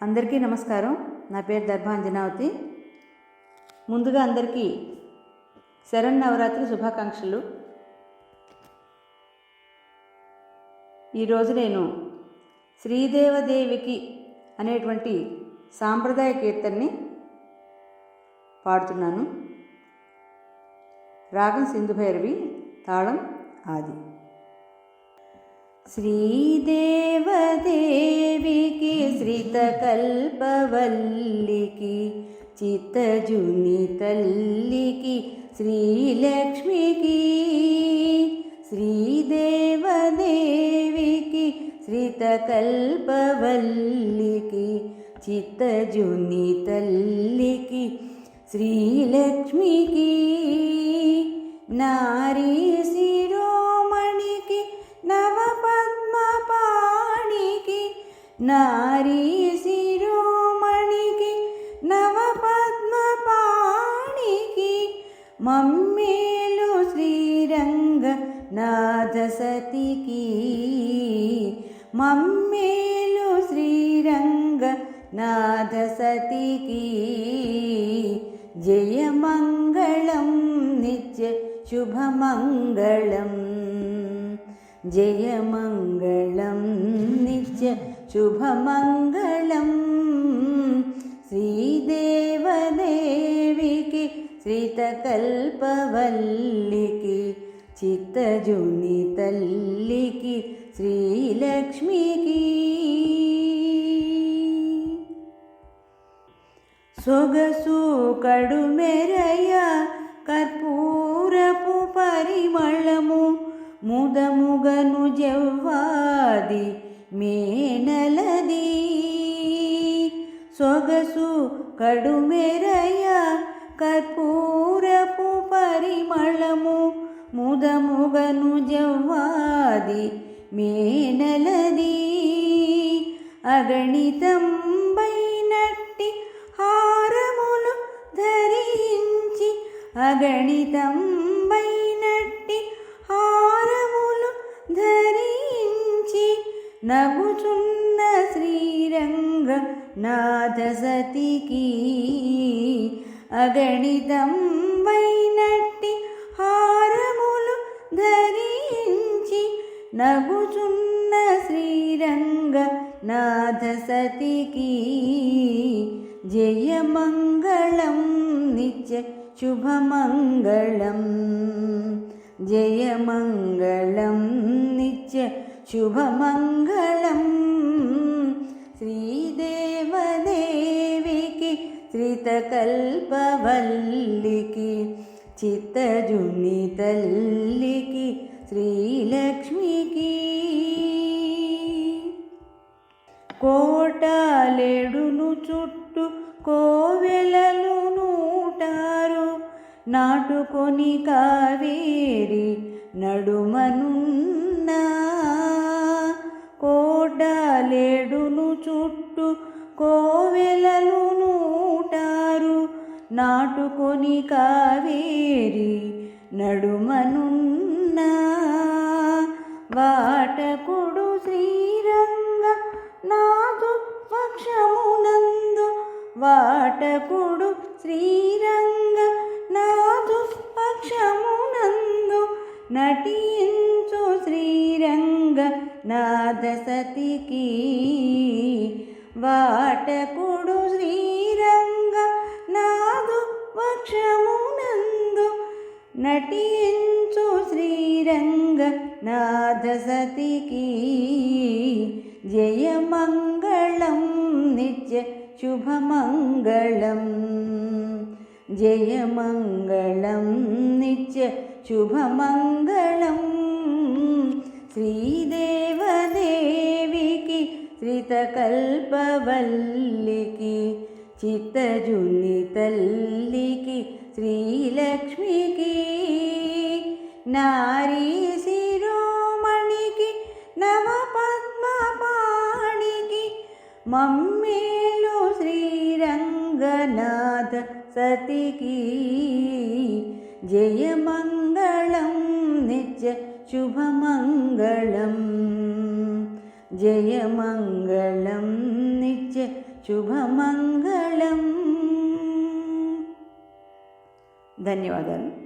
అందరికీ నమస్కారం. నా పేరు దర్భాంజనావతి. ముందుగా అందరికీ శరన్నవరాత్రి శుభాకాంక్షలు. ఈరోజు నేను శ్రీదేవదేవికి అనేటువంటి సాంప్రదాయ కీర్తనని పాడుతున్నాను. రాగం సింధుభైరవి, తాళం ఆది. శ్రీదేవదేవికి శ్రితకల్పవల్లికి చిత్తజుని తల్లికి శ్రీలక్ష్మికి, శ్రీదేవదేవికి శ్రితకల్పవల్లికి చిత్తజుని తల్లికి శ్రీలక్ష్మికి, నారీ శిరోమణికి నవపద్మపాణికి, నారీ శిరోమణికి నవపద్మపాణికి మమ్మేలు శ్రీరంగ నాథ సతికి, మమ్మేలు శ్రీరంగ నాథ సతికి. జయమంగళం నిత్య శుభమంగళం, జయమంగళం నిత్య శుభమంగళం. శ్రీదేవదేవికి శ్రితకల్పవల్లికి చిత్తజుని తల్లికి శ్రీలక్ష్మికి. సొగసు కడుమెరయ కర్పూరపు పరిమళము ముదముగను జవ్వాది మేనలది, సొగసు కడుమెరయ కర్పూరపు పరిమళము ముదముగను జవ్వాది మేనలది. అగణితంబైనట్టి హారములు ధరించి, అగణితంబైనట్టి హారములు ధరించి నగుచున్న శ్రీరంగ నాథ సతికి, అగణితంబైనట్టి హారములు ధరించి నగుచున్న శ్రీరంగ నాథ సతికి. జయమంగళం నిత్య శుభమంగళం, జయమంగళం నిత్య శుభమంగళం. శ్రీదేవదేవికి శ్రితకల్పవల్లికి చిత్తజుని తల్లికి శ్రీలక్ష్మికి. కోటాలేడును చుట్టూ కోవెలలు నూటారు నాటుకొని కావేరి నడుమనున్న, కోటాలేడును చుట్టూ కోవెలలు నూటారు నాటుకొని కావేరి నడుమనున్న, వాటకుడు శ్రీరంగ నాదు పక్షమునందు, వాటకుడు శ్రీరంగ నాదు పక్షమునందు నటించు శ్రీరంగ నాథ సతికి, వాటకుడు శ్రీరంగ నాదు పక్షమునందు నటించు శ్రీరంగ నాథ సతికి. జయమంగళం నిత్య శుభమంగళం, జయమంగళం నిత్య శుభమంగళం. శ్రీదేవదేవికి శ్రితకల్పవల్లికి చిత్తజుని తల్లికి శ్రీలక్ష్మికి, నారీ శిరోమణికి నవపద్మపాణికి మమ్మేలు శ్రీరంగనాథ సతికి. జయమంగళం నిత్య శుభమంగళం, జయమంగళం నిత్య శుభమంగళం. ధన్యవాదాలు.